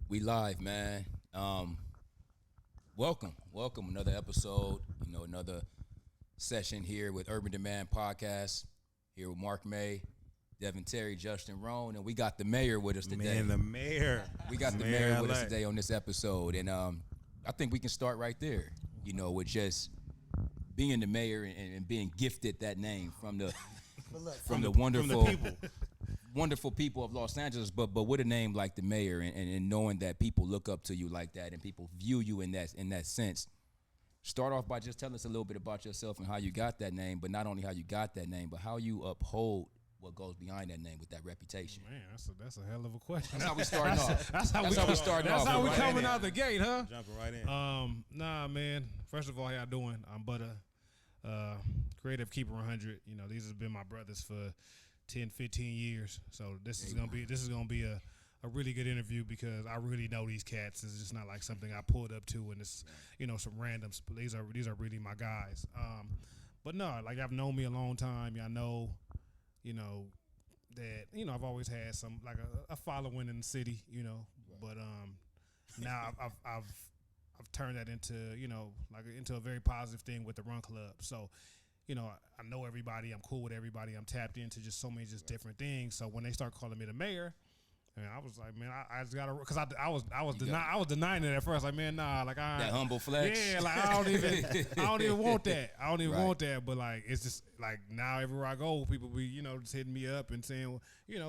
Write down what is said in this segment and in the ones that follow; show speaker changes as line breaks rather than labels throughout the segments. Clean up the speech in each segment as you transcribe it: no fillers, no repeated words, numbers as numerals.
We live, man. Welcome. Another episode. Another session here with Urban Demand Podcast. Here with Mark May, Devin Terry, Justin Roan, and we got the mayor with us today.
Man, the mayor.
We got the mayor with us today on this episode, and I think we can start right there. With just being the mayor and being gifted that name from the wonderful.
From the people.
Wonderful people of Los Angeles, but with a name like the mayor and knowing that people look up to you like that and people view you in that sense. Start off by just telling us a little bit about yourself and how you got that name, but not only how you got that name, but how you uphold what goes behind that name with that reputation.
Man, that's a hell of a question.
That's how we starting off.
That's how we starting off. That's how we coming out the gate, huh?
Jumping right in.
Nah, man. First of all, how y'all doing? I'm Butta, creative keeper 100. These have been my brothers for 10, 15 years. So this is gonna be a really good interview because I really know these cats. It's just not like something I pulled up to and it's some randoms. These are really my guys. But no, like I've known me a long time. Y'all know, that I've always had some like a following in the city.
Right.
But now I've turned that into into a very positive thing with the Run Club. So. I know everybody. I'm cool with everybody. I'm tapped into just so many different things. So when they start calling me the mayor, and I was like, man, I just gotta, because I was denying it at first. Like, man, nah, like
that humble flex.
Yeah, like I don't even want that. I don't even want that. But like, it's just like now everywhere I go, people be just hitting me up and saying,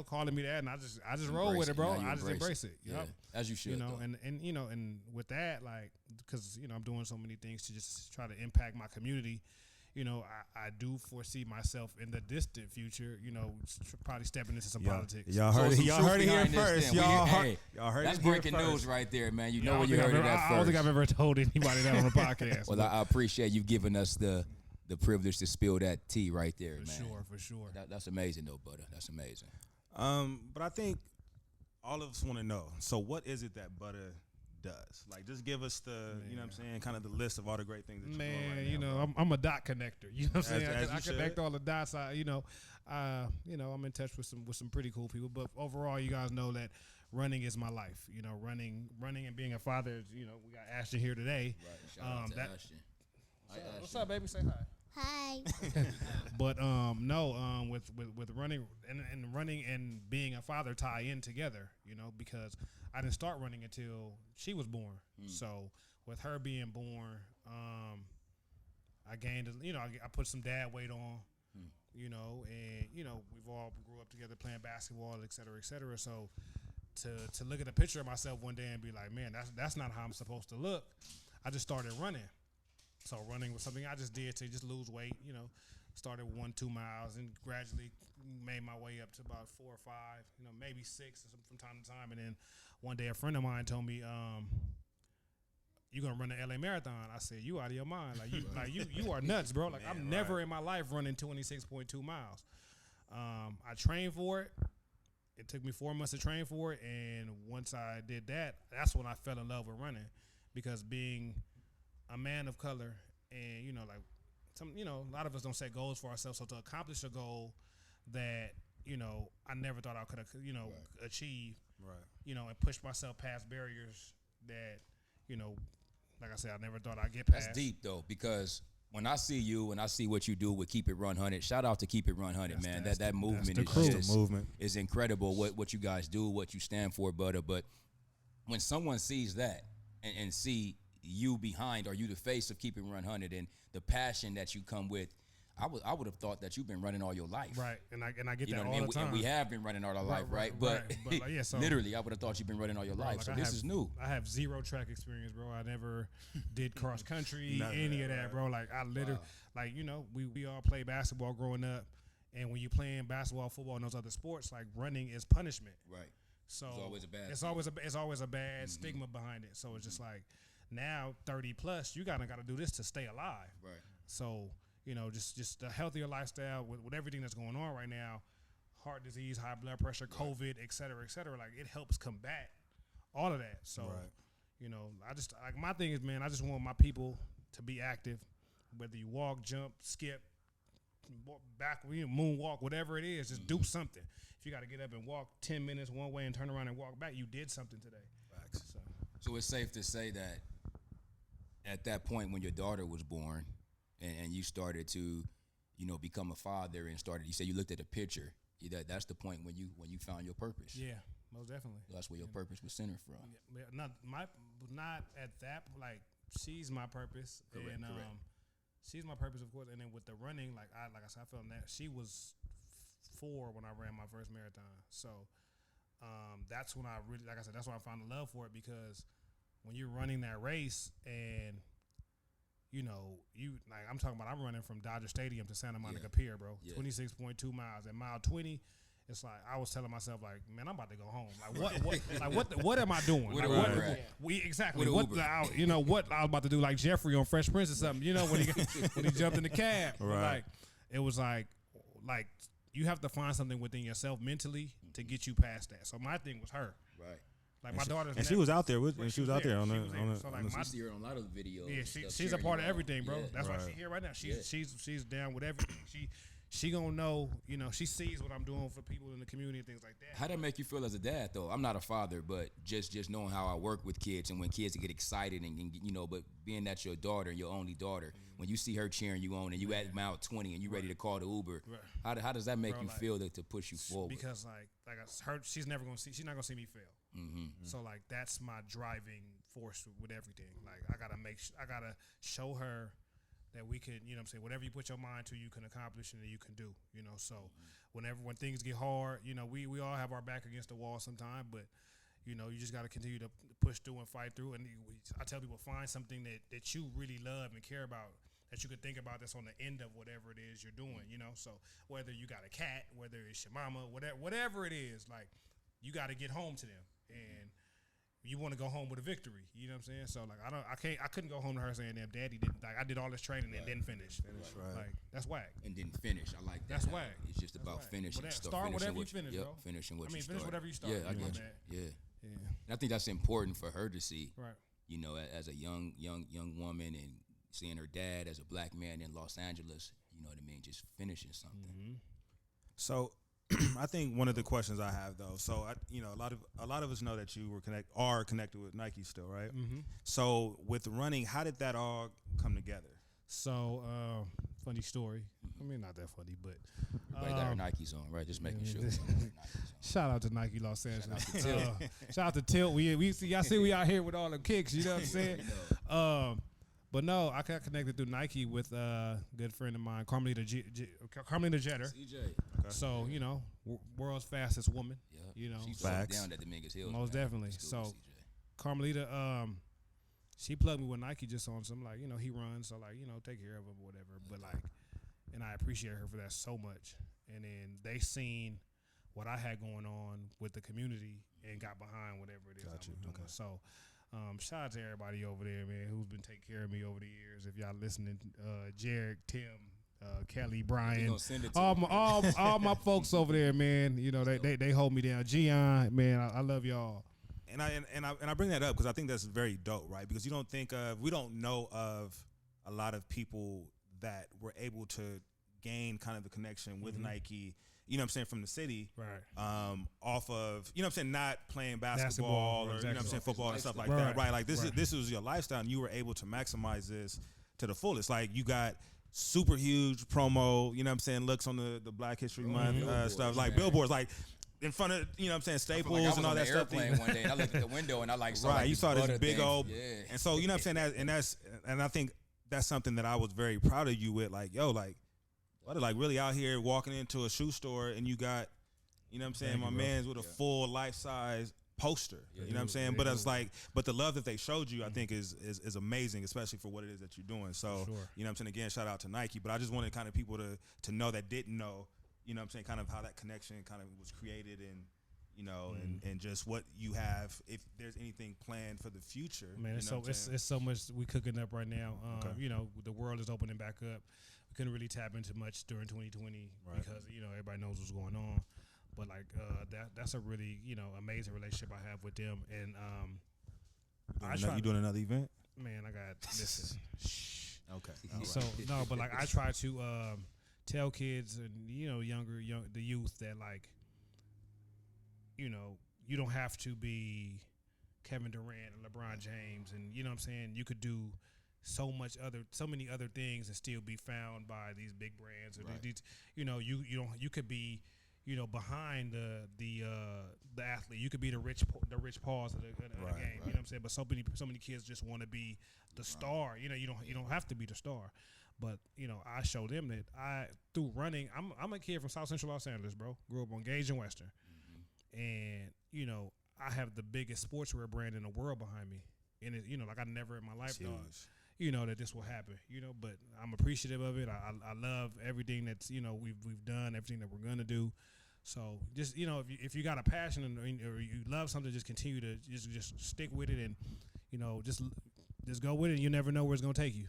calling me that, and I just roll with it, bro. I just embrace it.
Yeah, as you should.
And with that, like, because I'm doing so many things to just try to impact my community. I do foresee myself in the distant future, probably stepping into some politics.
Y'all heard it here first. Y'all heard
that's
it
breaking
here
news
first.
right there, man. You know where you heard it at first.
I don't think I've ever told anybody that on a podcast.
Well, I appreciate you giving us the privilege to spill that tea right there, man.
For sure.
That's amazing, though, Butta. That's amazing.
But I think all of us want to know. So what is it that Butta does? Like, just give us the, what I'm saying, kind of the list of all the great things that you're doing right now.
I'm a dot connector. You know what I'm saying? I connect
should.
all the dots. I'm in touch with some pretty cool people. But overall, you guys know that running is my life. Running and being a father is, we got Ashton here today.
Right. Shout out to Ashton. Hi,
What's up, baby? Say hi.
Hi.
But with running and running and being a father tie in together, because I didn't start running until she was born. So with her being born, I gained, I put some dad weight on, and we've all grew up together playing basketball, et cetera, et cetera. So to look at a picture of myself one day and be like, man, that's not how I'm supposed to look. I just started running. So running was something I just did to just lose weight, started 1-2 miles and gradually made my way up to about 4 or 5, maybe 6 from time to time. And then one day a friend of mine told me, you gonna run the LA Marathon? I said, you out of your mind. You are nuts, bro. Like, I'm never in my life running 26.2 miles. I trained for it. It took me 4 months to train for it. And once I did that, that's when I fell in love with running, because being a man of color and, a lot of us don't set goals for ourselves. So to accomplish a goal that, I never thought I could, achieve, and push myself past barriers that, like I said, I never thought I'd get past.
That's deep, though, because when I see you and I see what you do with Keep It Run 100, shout out to Keep It Run 100, man. That movement is incredible, what you guys do, what you stand for, Butta. But when someone sees that and see you behind, or you the face of Keep It Run 100 and the passion that you come with, I would have thought that you've been running all your life.
Right, and I get that
all
the time.
And we have been running all our life, right? But
so,
literally, I would have thought you've been running all your life. So this is new.
I have 0 track experience, bro. I never did cross country, any of that, bro. Like, I literally, we all play basketball growing up, and when you're playing basketball, football, and those other sports, like, running is punishment.
Right.
So
it's always a bad
stigma behind it. So it's just like, now 30 plus, you gotta do this to stay alive.
Right.
So, just a healthier lifestyle with everything that's going on right now, heart disease, high blood pressure, COVID, et cetera, like, it helps combat all of that. So, I just, like, my thing is, man, I just want my people to be active, whether you walk, jump, skip, back, moonwalk, whatever it is, just do something. If you got to get up and walk 10 minutes one way and turn around and walk back, you did something today.
Facts.
So
So it's safe to say that at that point when your daughter was born and you started to, become a father and started, you said you looked at a picture. That's the point when you found your purpose.
Yeah, most definitely.
That's where your purpose was centered from.
Yeah, not at that, like, she's my purpose.
Correct,
and
correct.
She's my purpose, of course. And then with the running, like I said, I felt that she was 4 when I ran my first marathon. So that's when I really, like I said, that's when I found the love for it, because when you're running that race and I'm talking about, I'm running from Dodger Stadium to Santa Monica Pier, bro. Yeah. 26.2 miles. At mile 20, it's like I was telling myself, like, man, I'm about to go home. Like what am I doing?
What
exactly. What I was about to do, like Jeffrey on Fresh Prince or something. When he jumped in the cab. Right. Like it was like you have to find something within yourself mentally to get you past that. So my thing was her.
Right.
Like my daughter's,
and she was out there with, and she was out there on the.
So like I see her on a lot of videos.
Yeah, she's a part of everything, bro. Yeah. That's why she's here right now. She's down with everything. She gonna know, she sees what I'm doing for people in the community and things like that.
How that make you feel as a dad, though? I'm not a father, but just knowing how I work with kids and when kids get excited and but being that your daughter, your only daughter, when you see her cheering you on and you at mile 20 and you ready to call the Uber, how does that make you feel to push you forward?
Because she's not gonna see me fail. Mm-hmm. So like that's my driving force with everything. Like I gotta show her that we can, whatever you put your mind to, you can accomplish and you can do, So when things get hard, we all have our back against the wall sometime, but, you just got to continue to push through and fight through. And I tell people, find something that you really love and care about, that you could think about that's on the end of whatever it is you're doing, So whether you got a cat, whether it's your mama, whatever it is, like, you got to get home to them. And you want to go home with a victory, you know what I'm saying? So like I couldn't go home to her saying, "Damn, Daddy didn't, like I did all this training and didn't finish."
Right.
Like that's whack.
And didn't finish. I like that.
That's whack.
It's just about finishing.
Start whatever you finish, bro.
Finishing what you
finish whatever you start.
Yeah, I get you. Yeah. And I think that's important for her to see.
Right.
As a young woman and seeing her dad as a black man in Los Angeles, you know what I mean, just finishing something.
Mm-hmm.
So I think one of the questions I have though, so a lot of us know that you are connected with Nike still, right?
Mm-hmm.
So with running, how did that all come together?
So funny story. I mean, not that funny, but
everybody got our Nikes on, right? Just making sure.
Shout out to Nike Los Angeles. Shout out to Tilt. We see y'all see we out here with all the kicks. You know what I'm saying? But no, I got connected through Nike with a good friend of mine, Carmelita Jeter.
CJ.
Okay.
So, world's fastest woman.
Yeah. She's down at Dominguez Hills.
Most definitely. So, Carmelita, she plugged me with Nike just on some, like, he runs, so, like, take care of him or whatever. But, like, and I appreciate her for that so much. And then they seen what I had going on with the community and got behind whatever it is I was doing. Okay. So, shout out to everybody over there, man, who's been taking care of me over the years. If y'all listening, Jared, Tim, Kelly, Brian, all my folks over there, man. They hold me down. Gian, man, I love y'all.
And I bring that up because I think that's very dope, right? Because we don't know of a lot of people that were able to gain kind of the connection with Nike. You know what I'm saying, from the city,
right?
Off of, not playing basketball or
exactly.
Football and stuff like that, right? Like this was your lifestyle, and you were able to maximize this to the fullest. Like you got super huge promo, looks on the Black History Month stuff, like billboards, like in front of, Staples and all that stuff.
One day, and I looked at the window and I saw
you saw this big old, and so and I think that's something that I was very proud of you with, like like really out here walking into a shoe store and you got, my man's with a full life-size poster. You know what I'm saying? But it's like, but the love that they showed you, I think is amazing, especially for what it is that you're doing. So, you know what I'm saying? Again, shout out to Nike. But I just wanted kind of people to know that didn't know, kind of how that connection kind of was created and, and just what you have, if there's anything planned for the future.
Man, it's so much we cooking up right now. The world is opening back up. We couldn't really tap into much during 2020 because, everybody knows what's going on. But like that's a really, amazing relationship I have with them. And
you doing another event?
Man, I got listen.
Okay.
Right. So no, but like I try to tell kids and the youth that, like, you don't have to be Kevin Durant and LeBron James, and you know what I'm saying. You could do so many other things and still be found by these big brands. Or these, you could be, behind the athlete. You could be the Rich Pauls of the game. You know what I'm saying? But so many kids just want to be the star. You don't have to be the star. But I show them that through running. I'm a kid from South Central Los Angeles, bro. Grew up on Gage and Western, and I have the biggest sportswear brand in the world behind me. And it, I never in my life thought, that this will happen. But I'm appreciative of it. I love everything that's we've done, everything that we're gonna do. So just if you got a passion or you love something, just continue to just stick with it and just go with it. You never know where it's gonna take you.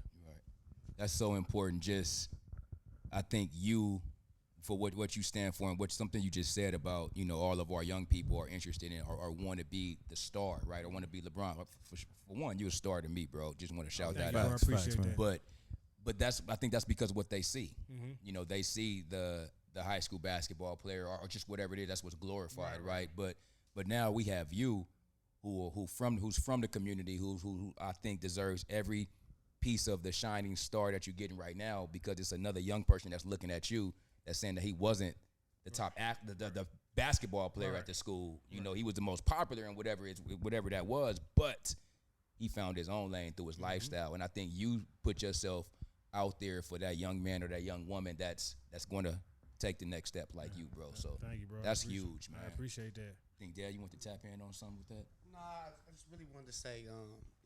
That's so important. I think for what you stand for and what something you just said about, all of our young people are interested in or want to be the star, right? Or want to be LeBron. For one, you're a star to me, bro. Just want to shout that out.
I appreciate that.
But I think that's because of what they see. Mm-hmm. They see the high school basketball player or just whatever it is. That's what's glorified, right? But now we have you who's from the community who I think deserves every piece of the shining star that you're getting right now, because it's another young person that's looking at you that's saying that he wasn't the top the basketball player at the school. He was the most popular and whatever that was, but he found his own lane through his lifestyle. And I think you put yourself out there for that young man or that young woman that's going to take the next step like you, bro. So
thank you, bro.
That's huge, man.
I appreciate that.
Think, Dad, you want to tap in on something with that?
Nah, I just really wanted to say,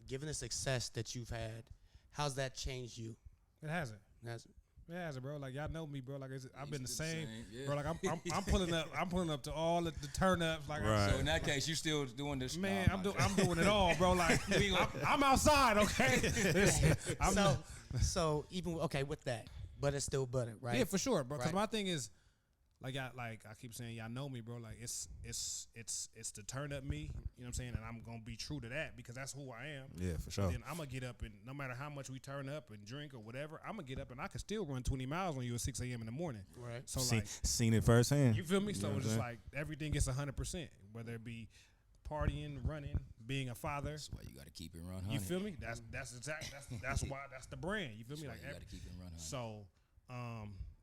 given the success that you've had, how's that changed you?
It hasn't. It hasn't, bro. Like, y'all know me, bro. Like, I've been the same. Yeah. Bro, like I'm pulling up to all the turn ups. Like,
so in that case, you still doing this?
Man, I'm doing it all, bro. Like, I'm outside, okay.
So even with that, but it's still butter, right?
Yeah, for sure, bro. Because my thing is, like I keep saying, y'all know me, bro. Like, it's the turn up me. You know what I'm saying? And I'm gonna be true to that because that's who I am.
Yeah, for sure.
And then I'm gonna get up and no matter how much we turn up and drink or whatever, I'm gonna get up and I can still run 20 miles on you at 6 a.m. in the morning.
Right.
So
seen it firsthand.
You feel me? So it's just like everything gets 100%, whether it be partying, running, being a father.
That's why you got to keep it run.
You feel me? That's why that's the brand. You feel me? Like
you got to keep it run.
So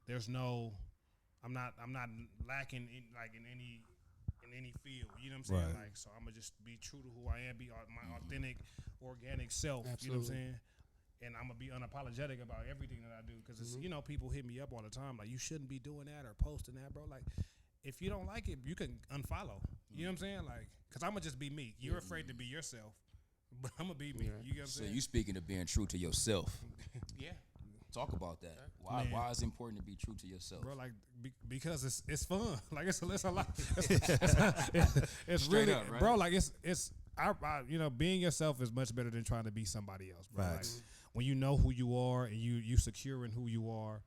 there's no. I'm not lacking in any field. You know what I'm saying?
Right.
Like, so I'm gonna just be true to who I am, be my authentic, organic self.
Absolutely.
You know what I'm saying? And I'm gonna be unapologetic about everything that I do because it's people hit me up all the time like you shouldn't be doing that or posting that, bro. Like if you don't like it, you can unfollow. You know what I'm saying? Like because I'm gonna just be me. You're afraid to be yourself, but I'm gonna be me. You know what I'm saying?
So you speaking of being true to yourself?
Yeah.
Talk about that. Why is it important to be true to yourself,
bro? Like because it's fun. Like it's a lot. It's really,
up, right?
bro. Like it's being yourself is much better than trying to be somebody else, bro. Like, when you know who you are and you secure in who you are,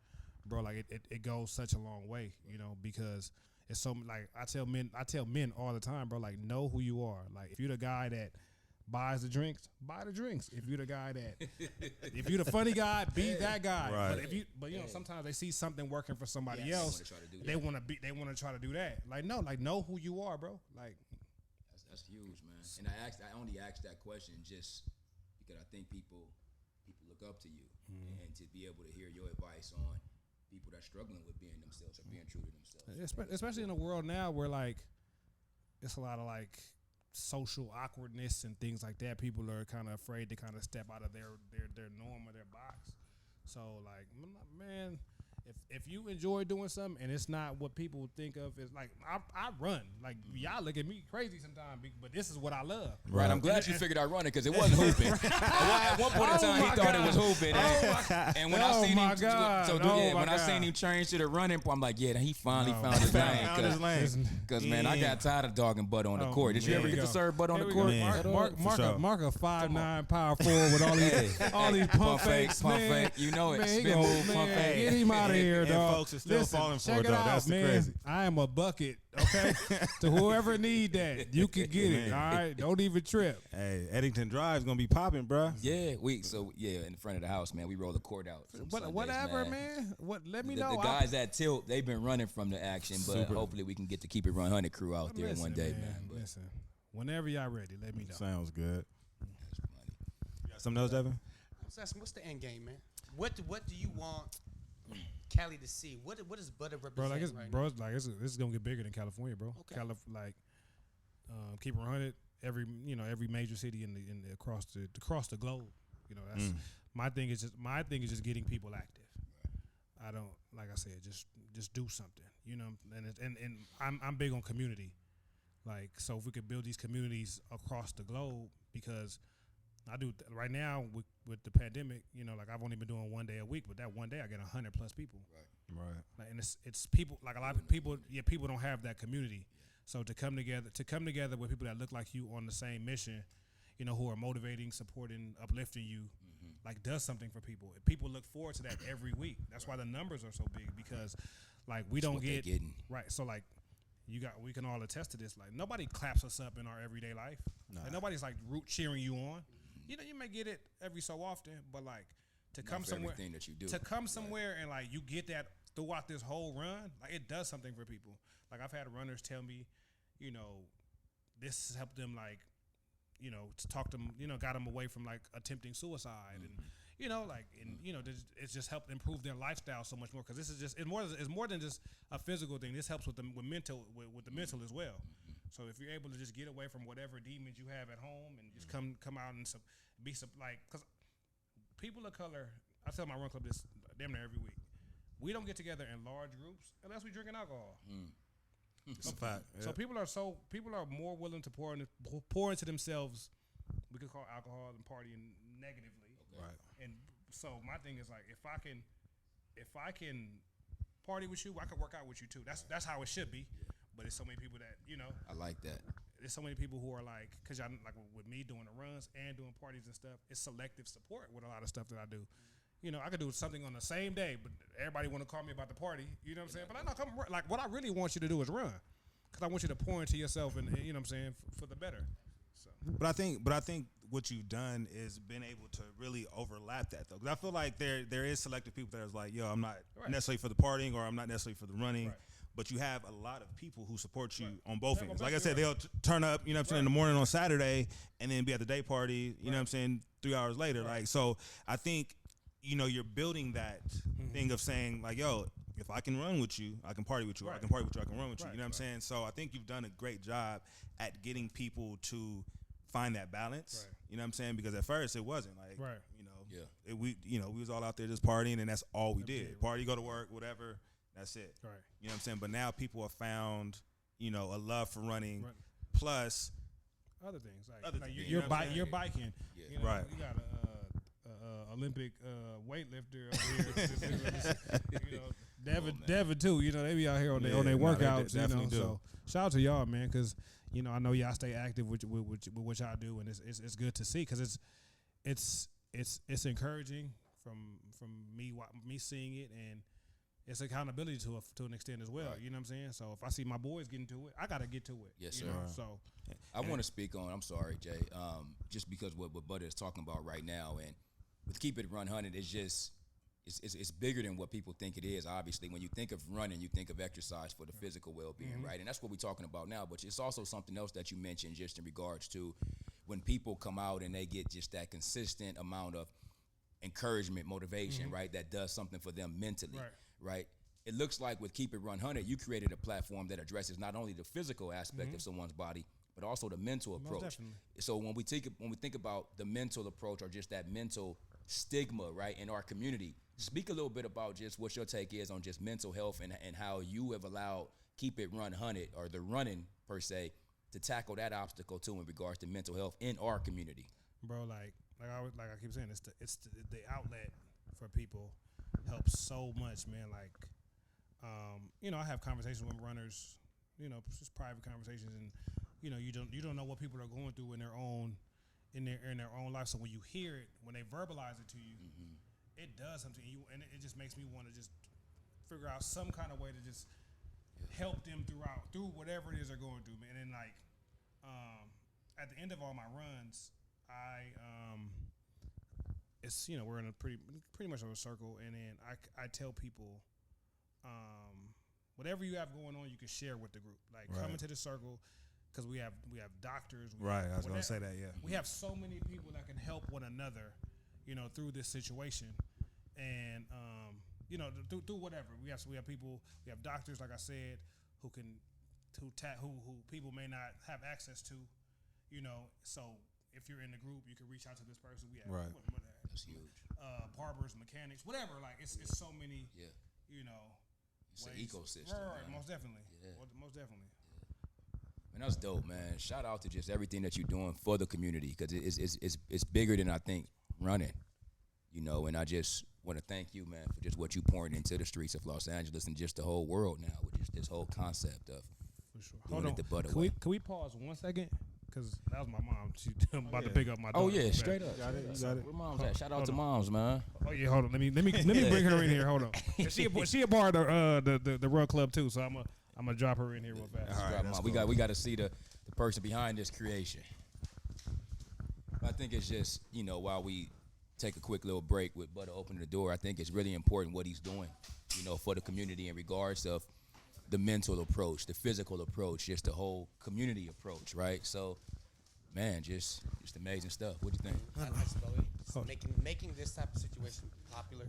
bro. Like it goes such a long way, because it's so like I tell men all the time, bro. Like know who you are. Like if you're the guy that buys the drinks, buy the drinks. If you're the guy if you're the funny guy, be that guy.
Right.
But sometimes they see something working for somebody else. They want to try to do that. Like no, like know who you are, bro. Like
that's huge, man. And I only asked that question just because I think people look up to you and to be able to hear your advice on people that's struggling with being themselves or being true to themselves.
Especially in a world now where like it's a lot of like social awkwardness and things like that. People are kind of afraid to kind of step out of their norm or their box. So like, man, if you enjoy doing something and it's not what people think of as like I run, like y'all look at me crazy sometimes, but this is what I love.
Right. I'm glad you figured out running because it wasn't hooping. At one point in time, he thought it was hooping. And when I seen him, when I seen him change to the running, I'm like, yeah, he finally found his lane. Because man, I got tired of dogging Butta on the court. Did you ever get to serve Butta on the court?
Mark a 5'9" power forward with all these pump fakes, man.
You know it. Spin move, pump fake.
Get him out of here, dog.
Folks are still falling for it, though. That's
man.
crazy.
I am a bucket, okay? To whoever need that, you can get it, all right? Don't even trip.
Hey, Eddington Drive's going to be popping, bro.
Yeah, in front of the house, man, we roll the court out.
Whatever, man. Let me know.
The guys at Tilt, they've been running from the action, but hopefully we can get the Keep It 100 crew out there one day, man.
Listen, Whenever y'all ready, let me know.
Sounds good.
That's funny.
You got something else, Devin?
I was asking, what's the end game, man? What do you want Cali to see? What does Butta represent
Bro, like it's
right
bro,
now?
it's like it's gonna get bigger than California, bro.
Okay.
Keep it 100. Every major city in the across the globe. You know, that's my thing is just getting people active. I don't, like I said, just do something. You know, and I'm big on community. Like, so if we could build these communities across the globe, because I do right now with the pandemic. You know, like I've only been doing 1 day a week, but that one day I get 100+ people.
Right.
Like, and it's people, like a lot of people. Yeah, people don't have that community. So to come together with people that look like you on the same mission, you know, who are motivating, supporting, uplifting you, like does something for people. People look forward to that every week. That's why the numbers are so big, because like we don't get right. So like we can all attest to this. Like nobody claps us up in our everyday life. Nah. Like, nobody's like root cheering you on. You know, you may get it every so often, but like to come somewhere, everything that you do, to come somewhere and like you get that throughout this whole run, like it does something for people. Like I've had runners tell me, you know, this has helped them, like, you know, to talk to them, you know, got them away from like attempting suicide, and you know, like, and you know, it's just helped improve their lifestyle so much more, because this is just it's more than just a physical thing. This helps with the mental as well. So if you're able to just get away from whatever demons you have at home and just come out and be like, because people of color, I tell my run club this damn near every week. We don't get together in large groups unless we're drinking alcohol.
It's a fact.
So people are more willing to pour into themselves. We could call alcohol and partying negatively.
Right.
And so my thing is like, if I can party with you, I can work out with you too. That's how it should be. But there's so many people that, you know.
I like that.
There's so many people who are like, because y'all, like with me doing the runs and doing parties and stuff, it's selective support with a lot of stuff that I do. You know, I could do something on the same day, but everybody want to call me about the party. You know what I'm saying? But I know, like, what I really want you to do is run, because I want you to pour into yourself, and you know what I'm saying, for the better. So. But
I think what you've done is been able to really overlap that, though. Because I feel like there is selective people that is like, yo, I'm not necessarily for the partying, or I'm not necessarily for the running. Right. But you have a lot of people who support you on both ends. Like I said, they'll turn up, you know what I'm saying, in the morning on Saturday, and then be at the day party, you know what I'm saying, 3 hours later. Like, so I think, you know, you're building that thing of saying, like, yo, if I can run with you, I can party with you. I can party with you, I can run with you. You know what I'm saying? So I think you've done a great job at getting people to find that balance. You know what I'm saying? Because at first it wasn't like, you know, we was all out there just partying, and that's all we did. Party, go to work, whatever. That's it. Right. You know what I'm saying? But now people have found, you know, a love for running, plus
other things. Like you're biking. Yeah. You know, right. You got a Olympic weightlifter over here. You know, Devin too. You know, they be out here on their workouts. You know, so shout out to y'all, man, because you know I know y'all stay active with what y'all do, and it's good to see, because it's encouraging from me seeing it, and it's accountability to an extent as well. Right. You know what I'm saying? So if I see my boys getting to it, I got to get to it. Yes, sir. So
I want to speak on, I'm sorry, Jay, just because what Butta is talking about right now, and with Keep It 100, it's bigger than what people think it is. Obviously, when you think of running, you think of exercise for the physical well-being, right? And that's what we're talking about now. But it's also something else that you mentioned just in regards to when people come out and they get just that consistent amount of encouragement, motivation, right? That does something for them mentally. Right. It looks like with Keep It 100, you created a platform that addresses not only the physical aspect of someone's body, but also the mental approach. So when we think about the mental approach, or just that mental stigma, right, in our community, speak a little bit about just what your take is on just mental health, and how you have allowed Keep It 100, or the running per se, to tackle that obstacle too in regards to mental health in our community.
Bro, like I keep saying, it's the outlet for people. Helps so much, man. Like, you know, I have conversations with runners, you know, just private conversations, and you know, you don't know what people are going through in their own life. So when you hear it, when they verbalize it to you, it does something to you, and it just makes me want to just figure out some kind of way to just help them through whatever it is they're going through, man. And like, at the end of all my runs, it's, you know, we're in a pretty much of a circle, and then I tell people, whatever you have going on, you can share with the group. Like, come into the circle, because we have doctors.
Right, I was going to say that, yeah.
We have so many people that can help one another, you know, through this situation. And, you know, through whatever. We have people, we have doctors, like I said, who people may not have access to, you know. So if you're in the group, you can reach out to this person. We have
That's huge.
Barbers, mechanics, whatever. Like it's so many.
Yeah.
You know.
It's an ecosystem.
Right. Most definitely.
Yeah.
Most definitely.
Man, that's dope, man. Shout out to just everything that you're doing for the community, because it's bigger than I think running. You know, and I just want to thank you, man, for just what you pouring into the streets of Los Angeles and just the whole world now with just this whole concept of doing it the Butta way.
Can we pause 1 second? Because that was my mom. She's about to pick up my daughter.
Oh yeah, straight up.
You got it.
Where mom's at? Shout out to moms, man.
Oh yeah, hold on. Let me bring her in here. Hold on. She a part of the Rug Club too. So I'm gonna drop her in here real fast.
All right, cool. We got to see the person behind this creation. I think it's just, you know, while we take a quick little break with Butta opening the door, I think it's really important what he's doing, you know, for the community in regards of the mental approach, the physical approach, just the whole community approach, right? So, man, just amazing stuff. What do you think?
Making this type of situation popular.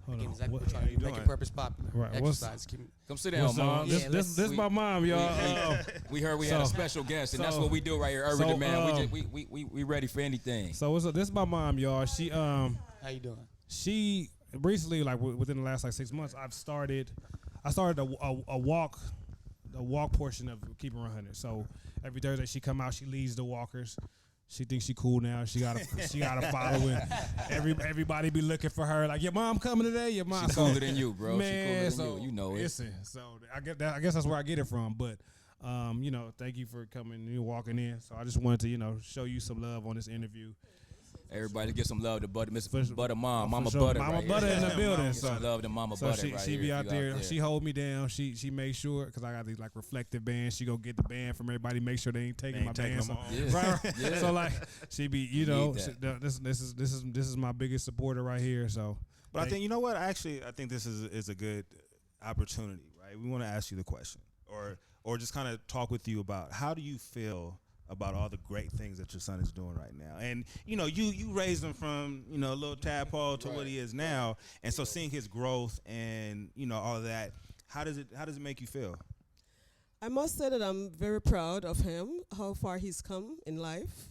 Hold
Again,
on.
exactly
What
what we're trying to do. Making purpose popular.
Right.
Exercise.
Come sit down, mom.
This is my mom, y'all.
We heard we had a special guest, and that's what we do right here. Urban Demand. We ready for anything.
So what's up? This is my mom, y'all. She
How you doing?
She recently, like within the last 6 months, I started a walk portion of Keep It 100. So every Thursday she come out, she leads the walkers. She thinks she cool now. She got a following. Everybody be looking for her. Like, your mom coming today. Your mom.
She's cooler than you, bro.
Man,
she cooler than you. You know it.
Listen, so I guess that's where I get it from. But you know, thank you for coming and walking in. So I just wanted to, you know, show you some love on this interview.
Everybody get some love to Butta, Miss Butta mom, Mama
sure.
Butta.
Mama
right
Butta
here.
in the building.
Get some love to Mama
So
Butta.
she be out there. She hold me down. She makes sure, because I got these like reflective bands. She go get the band from everybody. Make sure they ain't taking my bands. Right.
Yeah.
So like she be, you know,
that.
this is my biggest supporter right here. So,
but I think, you know what? I think this is a good opportunity, right? We want to ask you the question, or just kind of talk with you about, how do you feel about all the great things that your son is doing right now? And, you know, you raised him from, you know, a little tadpole to what he is now. And so seeing his growth and, you know, all of that, how does it make you feel?
I must say that I'm very proud of him, how far he's come in life.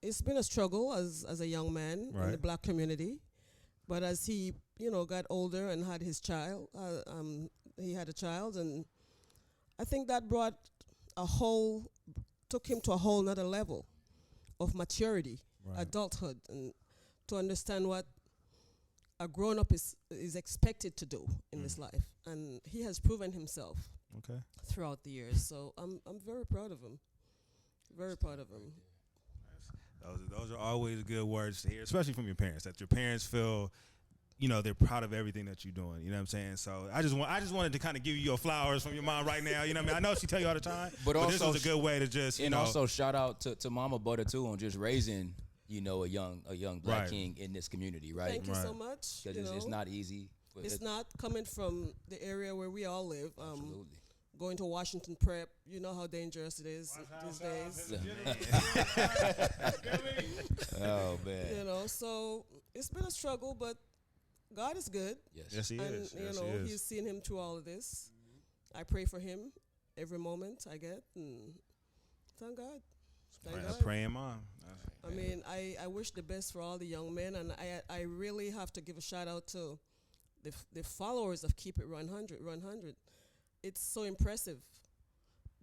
It's been a struggle as a young man in the black community. But as he, you know, got older and had his child, he had a child, and I think that took him to a whole nother level of maturity, adulthood, and to understand what a grown-up is expected to do in this life. And he has proven himself throughout the years. So I'm very proud of him. Very proud of him.
Those are always good words to hear, especially from your parents, that your parents feel, you know, they're proud of everything that you're doing. You know what I'm saying? So I just wanted to kind of give you your flowers from your mom right now. You know what I mean? I know she tell you all the time, but also, this was a good way to just, you know.
And also shout out to Mama Butta too on just raising, you know, a young black king in this community, right?
Thank you so much.
Because it's not easy.
It's not coming from the area where we all live.
Absolutely.
Going to Washington Prep, you know how dangerous it is these days.
Oh man.
You know, so it's been a struggle, but God is good.
Yes, he is.
And, you know, he's seen him through all of this. I pray for him every moment I get, and thank God.
That's praying mom.
I mean, I wish the best for all the young men, and I really have to give a shout out to the followers of Keep It 100. It's so impressive,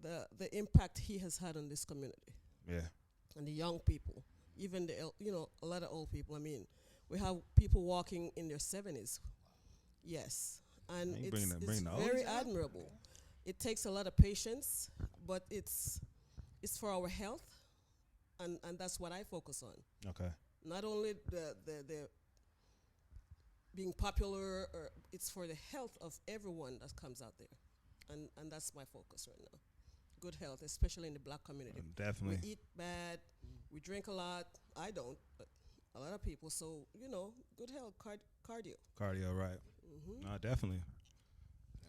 the impact he has had on this community.
Yeah. And
the young people, even a lot of old people. I mean, we have people walking in their 70s. Yes, and it's very admirable. It takes a lot of patience, but it's for our health, and that's what I focus on.
Okay.
Not only the being popular, or it's for the health of everyone that comes out there. And that's my focus right now. Good health, especially in the black community.
Definitely.
We eat bad, we drink a lot. I don't, but a lot of people. So, you know, good health, cardio.
Cardio, right. No, definitely.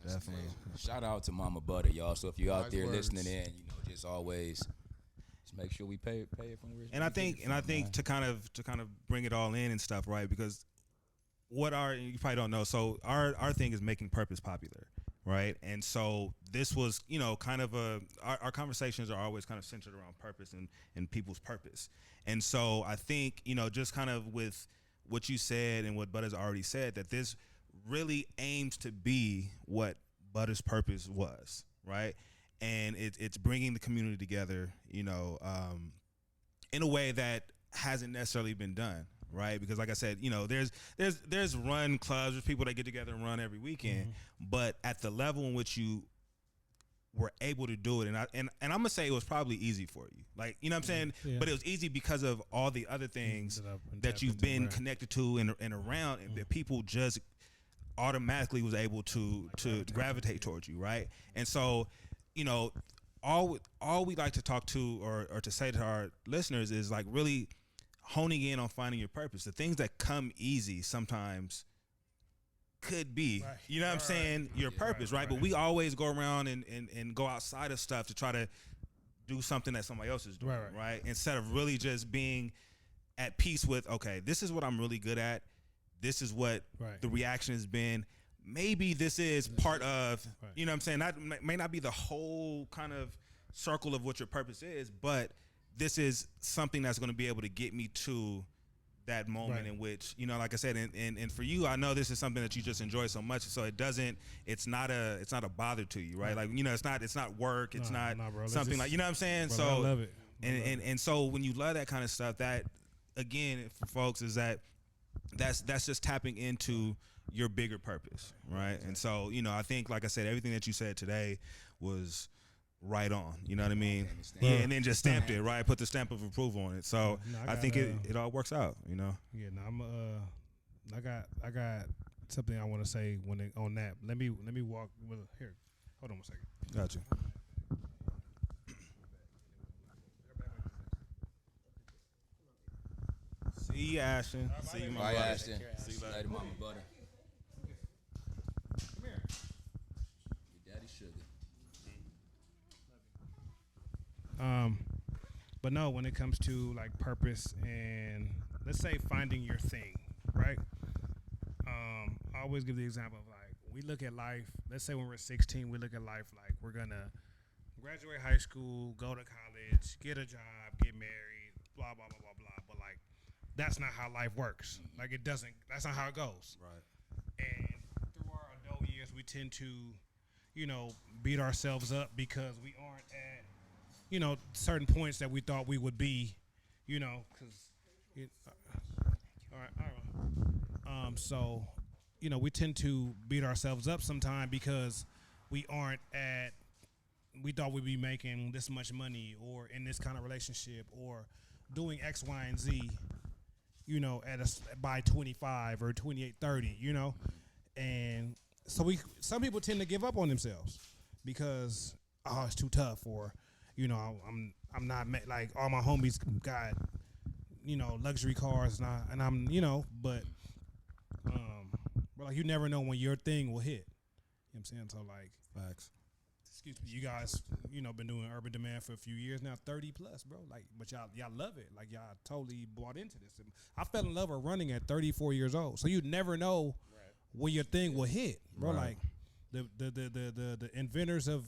Definitely.
Shout out to Mama Butta, y'all. So if you're out there listening in, just always just make sure we pay it from where.
And I think to kind of bring it all in and stuff, right? Because you probably don't know. So our thing is making purpose popular, right? And so this was, kind of our conversations are always kind of centered around purpose and people's purpose. And so I think, just kind of with what you said and what Butta's already said, that this really aims to be what Butta's purpose was, right? And it's bringing the community together, in a way that hasn't necessarily been done, right? Because like I said, there's run clubs, there's people that get together and run every weekend, but at the level in which you were able to do it, and I'm gonna say it was probably easy for you, like, you know what I'm saying? Yeah. But it was easy because of all the other things that you've been connected to and around, and that people just automatically was able to gravitate towards you, right? And so, all we like to talk to or to say to our listeners is like really honing in on finding your purpose. The things that come easy sometimes could be, you know what I'm saying, your purpose, right? But we always go around and go outside of stuff to try to do something that somebody else is doing, right? Instead of really just being at peace with, okay, this is what I'm really good at. This is what the reaction has been. Maybe this is part of, you know what I'm saying? That may not be the whole kind of circle of what your purpose is, but this is something that's going to be able to get me to that moment in which, like I said, and for you, I know this is something that you just enjoy so much. So it's not a bother to you, right? Like, it's not work. It's not something like, you know what I'm saying?
Bro,
so
I love it.
And so when you love that kind of stuff, that again, for folks, is that's just tapping into your bigger purpose, right? And so, I think, like I said, everything that you said today was right on, you know what I mean? Yeah, and then just stamped it, right? Put the stamp of approval on it. So I think it all works out, Yeah,
no, I got something I want to say on that. Let me walk with here. Hold on 1 second.
Gotcha. See you, Ashton. See you,
Bye, Ashton.
See you
later, Mama Butta.
Come here.
Your daddy sugar.
But no, when it comes to like purpose and let's say finding your thing, right? I always give the example of like we look at life. Let's say when we're 16, we look at life like we're gonna graduate high school, go to college, get a job, get married, blah blah blah blah blah. But like that's not how life works. Like it doesn't. That's not how it goes.
Right.
And through our adult years, we tend to, beat ourselves up because we aren't at, certain points that we thought we would be, because. All right. So, we tend to beat ourselves up sometime because we aren't at. We thought we'd be making this much money or in this kind of relationship or doing X, Y, and Z. By 25 or 28, 30, and so some people tend to give up on themselves because it's too tough, or I'm not like all my homies got luxury cars and I'm but like you never know when your thing will hit. You know what I'm saying? So like
facts.
Excuse me, you guys, been doing Urban Demand for a few years now, 30 plus, bro. Like, but y'all love it. Like, y'all totally bought into this. And I fell in love with running at 34 years old. So you never know when your thing will hit, bro. Like, the inventors of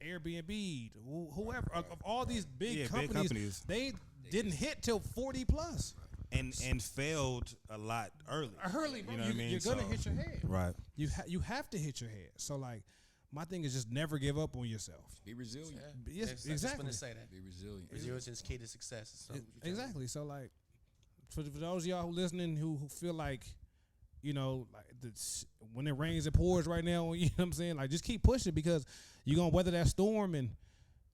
Airbnb, whoever of all these big companies, they didn't hit till 40 plus.
And failed a lot early.
Early, bro. You're gonna hit your head.
Right.
You have to hit your head. So like. My thing is just never give up on yourself.
Be resilient.
Yes, exactly. I was
going to say that.
Be resilient.
Resilience is key to success.
Exactly. So, like, for those of y'all who listening who feel like, when it rains, it pours right now, you know what I'm saying? Like, just keep pushing because you're going to weather that storm and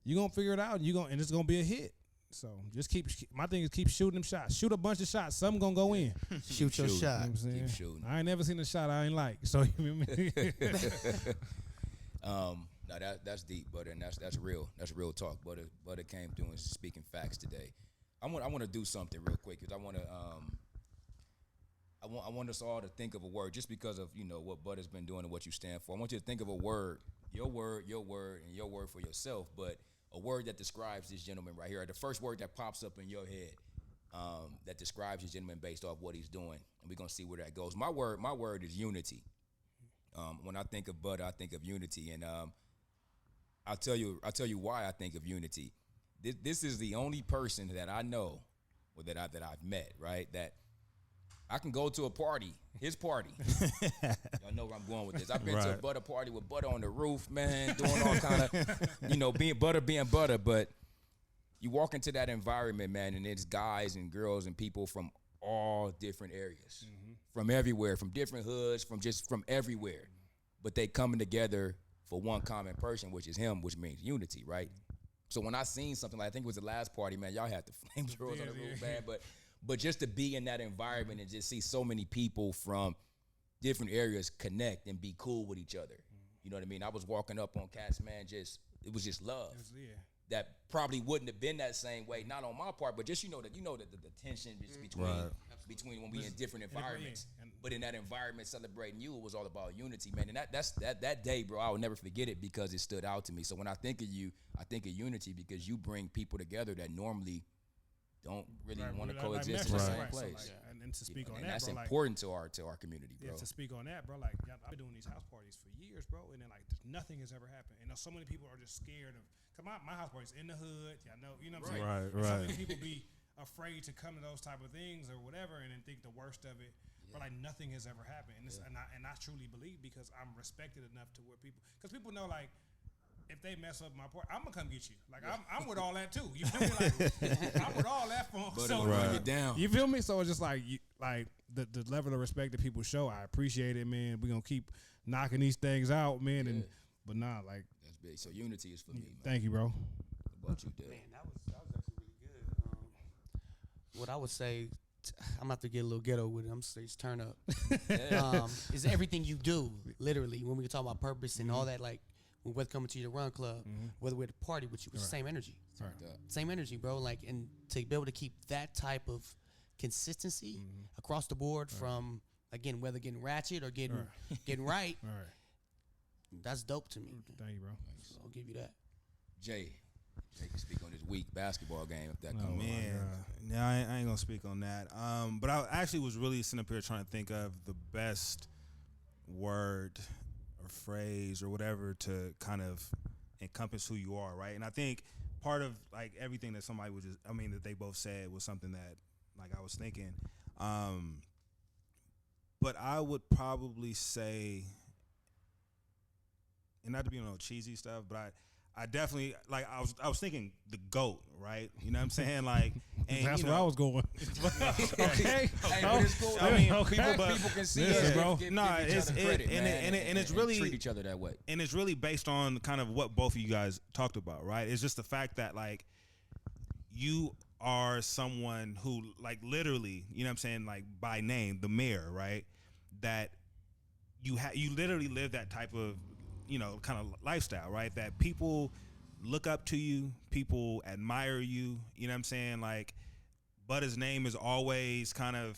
you're going to figure it out and it's going to be a hit. So, just my thing is keep shooting them shots. Shoot a bunch of shots. Some going to go in.
Shoot your shot.
You know what I'm saying?
Keep shooting.
I ain't never seen a shot I ain't like. So, you know what I mean?
No, that's deep, Butta, and that's real. That's real talk. Butta came through and speaking facts today. I want to do something real quick because I want to I want us all to think of a word just because of, what Butta's been doing and what you stand for. I want you to think of a word, your word, and your word for yourself, but a word that describes this gentleman right here. The first word that pops up in your head that describes this gentleman based off what he's doing, and we're gonna see where that goes. My word is unity. When I think of Butta, I think of unity, and I'll tell you why I think of unity. This is the only person that I know, or that I've met, right, that I can go to a party, his party. Y'all know where I'm going with this. I've been to a Butta party with Butta on the roof, man, doing all kind of, being Butta. But you walk into that environment, man, and it's guys and girls and people from all different areas, from everywhere, from different hoods, from everywhere. But they coming together for one common person, which is him, which means unity, right? So when I seen something like, I think it was the last party, man, y'all had the flamethrowers on the roof, man, but just to be in that environment and just see so many people from different areas connect and be cool with each other. You know what I mean? I was walking up on cats, man, it was just love. That probably wouldn't have been that same way, not on my part, but just, the tension between when we in different environments. But in that environment celebrating you, it was all about unity, man. And that day, bro, I will never forget it because it stood out to me. So when I think of you, I think of unity because you bring people together that normally don't really want to coexist in the same place.
So and to speak on
and
that,
that's
bro,
important to our community, bro.
Yeah, to speak on that, bro, like I've been doing these house parties for years, bro, and then like nothing has ever happened. And so many people are just scared of. Cause my house party's in the hood, y'all know, you know what I'm saying?
Right.
So many people be afraid to come to those type of things or whatever, and then think the worst of it. But like nothing has ever happened, and I truly believe because I'm respected enough to where because people know like. If they mess up my part, I'm gonna come get you. Like I'm with all that too. You feel me? Like I'm with all that fun.
But so run you down.
You feel me? So it's just like the level of respect that people show. I appreciate it, man. We gonna keep knocking these things out, man.
Yeah.
But nah, like
that's big. So unity is for me, man.
Thank you, bro.
What about you, Dave?
Man, that was actually really good. What I would say, I'm gonna have to get a little ghetto with it. I'm gonna say turn up. Is everything you do, literally, when we talk about purpose and all that, like. Whether coming to your run club, whether we're at a party with you, it's the same energy. Same energy, bro. Like, and to be able to keep that type of consistency across the board from, again, whether getting ratchet or getting right, that's dope to me.
Thank you, bro.
So I'll give you that.
Jay can speak on this week basketball game if that comes.
No, I ain't gonna speak on that. But I actually was really sitting up here trying to think of the best word or phrase or whatever to kind of encompass who you are, right? And I think part of like everything that somebody was that they both said was something that like I was thinking. But I would probably say, and not to be on no cheesy stuff, but I definitely like I was thinking the GOAT, right? You know what I'm saying? Like, and
that's where I was going.
Okay, but it's cool. I mean, people can see it, bro.
No, it's really
treat each other that way,
and it's really based on kind of what both of you guys talked about, right? It's just the fact that like you are someone who like literally, you know what I'm saying, like by name, the mayor, right? That you literally live that type of kind of lifestyle, right? That people look up to you, people admire you, you know what I'm saying? Like, Butta's name is always kind of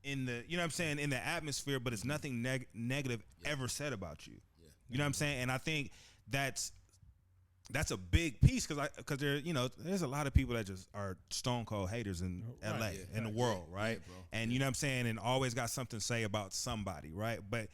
in the, you know what I'm saying, in the atmosphere, but it's nothing negative ever said about you. Yeah. You know what I'm saying? And I think that's a big piece because there, there's a lot of people that just are stone cold haters in LA, in the world, right? Yeah, and you know what I'm saying? And always got something to say about somebody, right? But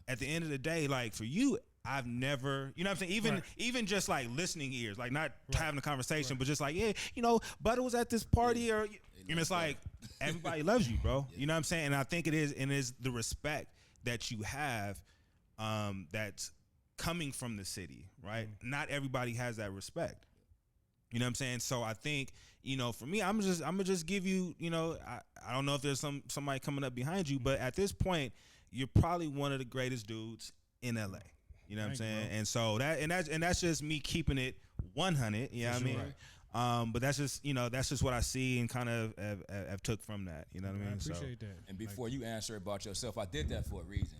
at the end of the day, like for you, I've never, you know what I'm saying? Even just like listening ears, like not having a conversation, but just like, Butta was at this party and it's like, everybody loves you, bro. You know what I'm saying? And I think it is the respect that you have that's coming from the city, right? Not everybody has that respect. You know what I'm saying? So I think, for me, I'm gonna just give you, I don't know if there's somebody coming up behind you, but at this point, you're probably one of the greatest dudes in LA. You know what I'm saying? Bro. And so that's just me keeping it 100. You know what I mean? Right. But that's just what I see and kind of have took from that. You know what I mean?
I appreciate that.
And before you answer about yourself, I did that for a reason.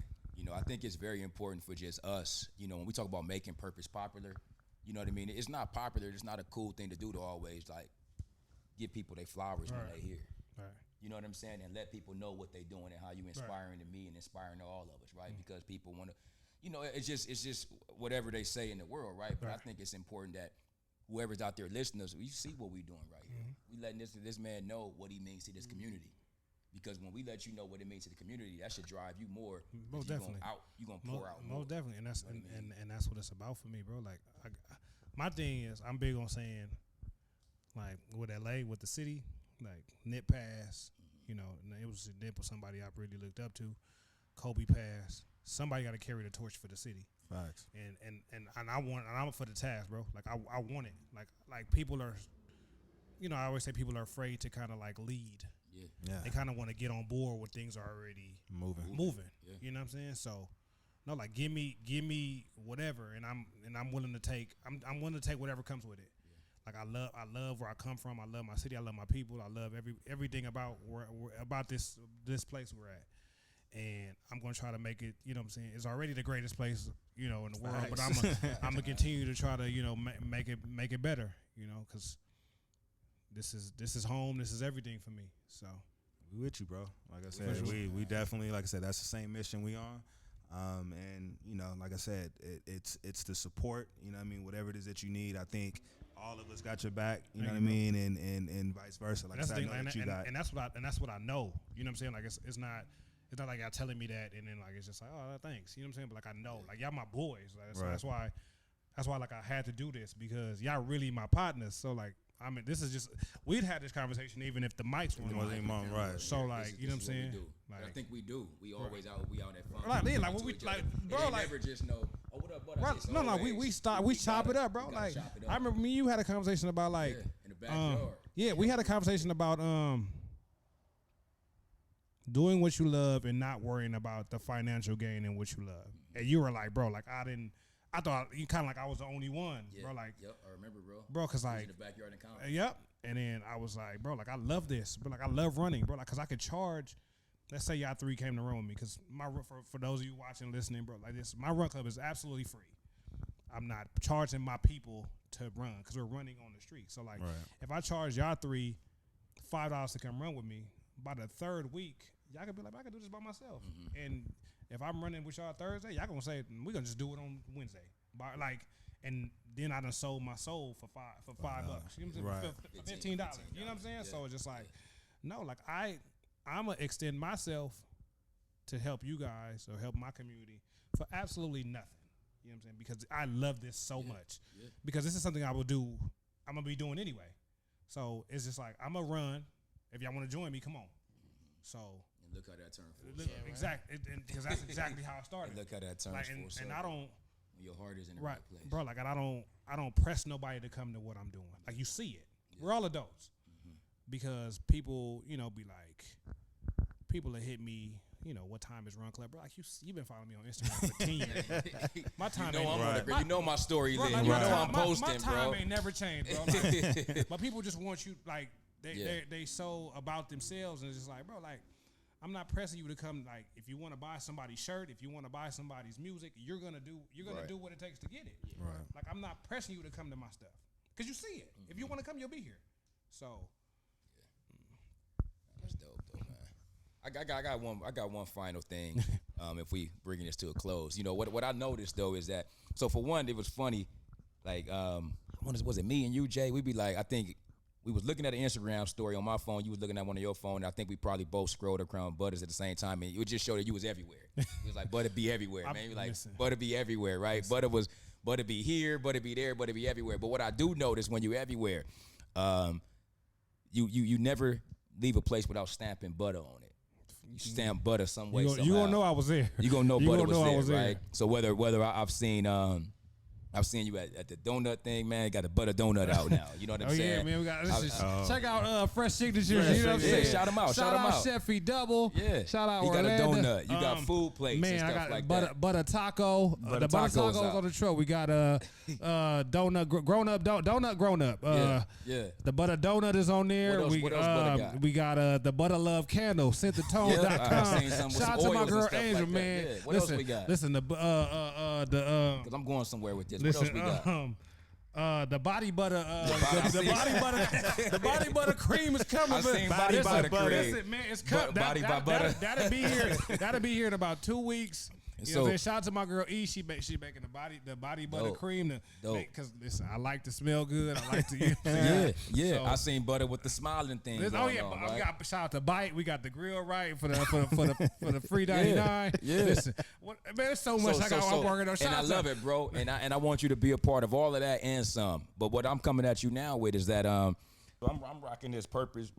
I think it's very important for just us. When we talk about making purpose popular, you know what I mean? It's not popular. It's not a cool thing to do to always like give people their flowers when they're here. Right. You know what I'm saying? And let people know what they're doing and how you inspiring to me and inspiring to all of us, right? Because people want to, you know, it's just whatever they say in the world, right? But I think it's important that whoever's out there listening, you see what we're doing right here. We letting this man know what he means to this community. Because when we let you know what it means to the community, that should drive you more.
Most definitely.
You're going to pour out more.
Most definitely. And that's and that's what it's about for me, bro. Like, my thing is, I'm big on saying, like, with LA, with the city, like, Nip Pass, you know, and it was a Nip or somebody I really looked up to. Kobe Pass. Somebody got to carry the torch for the city.
Facts.
And I'm for the task, bro. Like, I want it. Like people are, you know, I always say people are afraid to kind of, like, lead. Yeah. They kind of want to get on board when things are already moving. Yeah. You know what I'm saying? So, no, like give me whatever, and I'm willing to take. I'm willing to take whatever comes with it. Yeah. Like I love where I come from. I love my city. I love my people. I love everything about about this place we're at. And I'm gonna try to make it. You know what I'm saying? It's already the greatest place, you know, in the world. But I'm gonna continue to try to, you know, make it better. You know, because this is home. This is everything for me. So
we with you, bro. Like I said, we definitely, like I said, that's the same mission we on. And you know, like I said, it's the support. You know what I mean? Whatever it is that you need, I think all of us got your back. You know what I mean? And vice versa. Like I said, I know that you got.
And that's what I know. You know what I'm saying? Like it's not like y'all telling me that and then like it's just like, oh, thanks. You know what I'm saying? But like I know, like y'all my boys. Like, so that's why like I had to do this because y'all really my partners. So like. I mean, this is just we'd had this conversation even if the mics weren't on,
right?
So like, you know what I'm saying?
Like, I think we do. We always out at fun.
Like when we like, bro, like
never just know. Oh, what up, buddy?
Right, no, we chop it up, bro. Like I remember me, and you had a conversation about like
in the backyard.
We had a conversation about doing what you love and not worrying about the financial gain in what you love. And you were like, bro, like I thought you kind of like I was the only one, bro. Like,
yep, I remember, bro.
Bro, cause like
in the backyard in Compton.
Yep, and then I was like, bro, like I love this, but like I love running, bro. Like, cause I could charge. Let's say y'all three came to run with me, cause for those of you watching, listening, bro, like this, my run club is absolutely free. I'm not charging my people to run, cause we're running on the street. So like, if I charge y'all three $5 to come run with me, by the third week, y'all could be like, I can do this by myself, and if I'm running with y'all Thursday, y'all gonna say we're gonna just do it on Wednesday. Like, and then I done sold my soul for $5. You know what I'm saying? For $15. You know what I'm saying? Yeah. So it's just like, no, like I'm gonna extend myself to help you guys or help my community for absolutely nothing. You know what I'm saying? Because I love this so much. Yeah. Because this is something I will do. I'm gonna be doing anyway. So it's just like I'm gonna run. If y'all want to join me, come on. So.
Look how that turned for us.
Exactly, because that's exactly how it started.
And look how that turns
like,
for us.
And I don't.
Your heart is in the right place,
bro. Like I don't press nobody to come to what I'm doing. Like you see it. Yeah. We're all adults. Because people, you know, be like, people that hit me. You know what time is Run Club, bro? Like you've been following me on Instagram for 10 years. My time
you know my story, bro, like, you know I'm posting,
my time
bro.
ain't never changed, bro. Like, but people just want you like they so about themselves and it's just like, bro, like. I'm not pressing you to come. Like, if you want to buy somebody's shirt, if you want to buy somebody's music, you're gonna do what it takes to get it.
Right.
Like, I'm not pressing you to come to my stuff because you see it. If you want to come, you'll be here. So,
that's dope, though, man. I got one final thing. If we bringing this to a close, you know what I noticed though is that so for one, it was funny. Like, was it me and you, Jay? We'd be like, I think. We was looking at an Instagram story on my phone. You was looking at one of your phone. And I think we probably both scrolled across Buttas at the same time. And it would just show that you was everywhere. It was like, Butta be everywhere, man. Like, Butta be everywhere, right? Butta be here, Butta be there, Butta be everywhere. But what I do notice when you everywhere, you never leave a place without stamping Butta on it. You stamp Butta some way, somehow.
You gonna know I was there.
You gonna know Butta was there, right? So whether I've seen you at the donut thing, man. Got a Butta donut out now. You know what I'm saying?
Yeah, man. We got check out Fresh Signatures. You know what I'm saying?
Shout him out.
Shout out Chefy Double.
Yeah.
Shout out
He got
Orlando.
a donut. You got food plates and stuff like that.
Butta taco. The Butta tacos on the truck. We got donut grown up. Donut grown up.
Yeah.
The Butta donut is on there.
What else Butta got?
We got the Butta love candle. Synthetone.com. Shout out to my girl Angel, man.
What else we got?
Listen,
because I'm going somewhere with this. What else we got?
The body butter, the body butter cream is coming.
I seen body butter cream.
Listen, man, it's coming. That'll be here. That'll be here in about 2 weeks. You know what I'm saying? Shout out to my girl E. She making the body butter cream. Because listen, I like to smell good. I like to
yeah. So, I seen butter with the smiling thing.
We got shout out to Bite. We got the grill right for the free 99.
Yeah.
Listen, man, there's so much I'm working on.
And I love it, bro. And I want you to be a part of all of that and some. But what I'm coming at you now with is that I'm rocking this purpose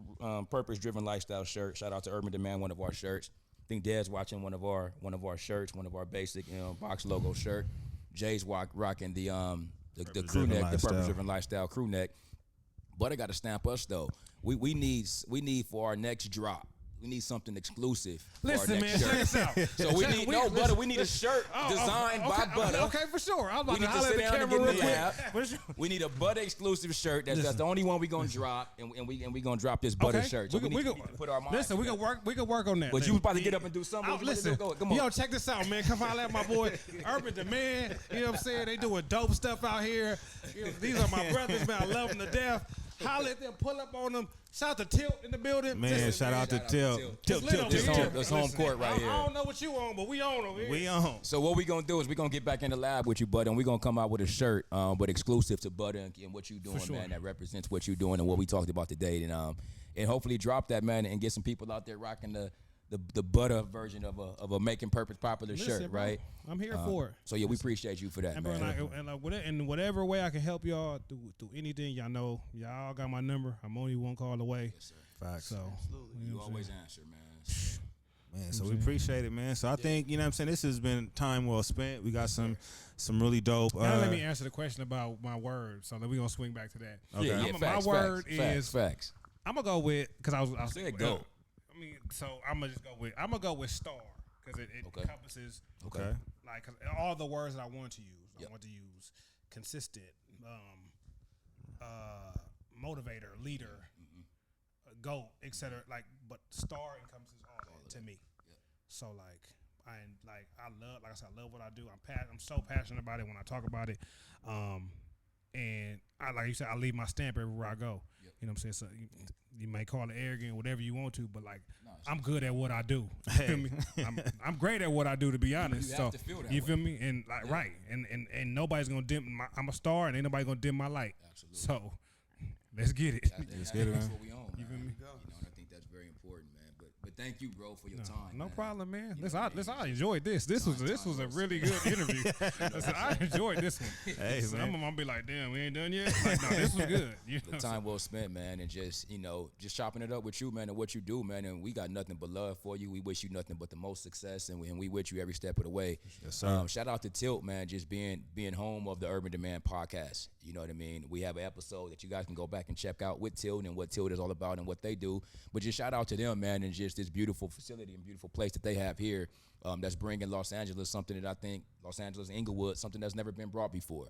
driven lifestyle shirt. Shout out to Urban Demand, one of our shirts. I think Dad's watching one of our shirts, one of our basic box logo shirt. Jay's rocking the crew neck, the purpose driven lifestyle crew neck. Butter got to stamp us though. We need for our next drop. We need something exclusive.
Listen, man,
check
us out.
So Butter. We need a shirt designed by Butter.
Okay, for sure. I was about
to
holler at the camera real quick.
We need a Butter exclusive shirt. That's the only one we gonna drop, and we gonna drop this Butter shirt. So we need to put our mind.
Listen, we can work on that.
But you was about to get up and do something.
Listen,
come on.
Yo, check this out, man. Come holler at my boy Urban Demand. You know what I'm saying? They doing dope stuff out here. These are my brothers, man. I love them to death. Holler at them, pull up on them. Shout out to Tilt in the building.
Man, shout out to Tilt. Tilt.
That's home court right here.
I don't know what you on, but we on over here.
We on.
So what we gonna do is we gonna get back in the lab with you, Bud, and we gonna come out with a shirt, but exclusive to Bud and what you doing, man. That represents what you doing and what we talked about today, and hopefully drop that, man, and get some people out there rocking the Butter version of a making purpose popular shirt, right?
I'm here for it.
So yeah, we appreciate you for that, man.
In whatever way I can help y'all through anything, y'all got my number. I'm only one call away.
Yes, sir.
Facts.
So
absolutely, you always answer, man.
Man, so we appreciate it, man. So I think what I'm saying, this has been time well spent. We got some really dope.
Now let me answer the question about my word. So then we gonna swing back to that.
Okay.
My word is
facts.
I'm gonna go with because I was
saying go.
I mean, so I'm gonna go with star because it encompasses like all the words that I want to use. I want to use consistent, motivator, leader, goat, etc. Like, but star encompasses all that to me. Yep. So I love what I do. I'm so passionate about it when I talk about it. And like you said, I leave my stamp everywhere I go. Yep. You know what I'm saying? So you may call it arrogant, whatever you want to, but I'm good at what I do. You feel me? I'm great at what I do, to be honest.
You have to feel that
you feel
way.
me? And right, and nobody's gonna dim. I'm a star, and ain't nobody gonna dim my light.
Absolutely.
So let's get it.
Let's get it, man. That's what we own.
You feel me?
I think that's very important, man. But thank you, bro, for your time.
No problem, man.
Listen,
I enjoyed this. This was a really good interview. Listen, I enjoyed this one.
Hey,
Some
man.
of them I'll be like, damn, we ain't done yet. Like, no, this was good.
The time well spent, man, and just chopping it up with you, man, and what you do, man. And we got nothing but love for you. We wish you nothing but the most success, and we with you every step of the way.
Yes, sir.
Shout out to Tilt, man, just being home of the Urban Demand podcast. You know what I mean? We have an episode that you guys can go back and check out with Tilt and what Tilt is all about and what they do. But just shout out to them, man, and just this beautiful facility and beautiful place that they have here that's bringing Los Angeles something that I think Los Angeles, Inglewood, something that's never been brought before.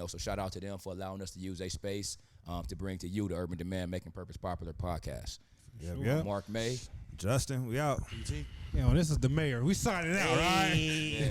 So shout out to them for allowing us to use a space to bring to you the Urban Demand Making Purpose Popular podcast.
Yeah.
Mark May.
Justin, we out.
This is the mayor. We signing out, right?
Yeah.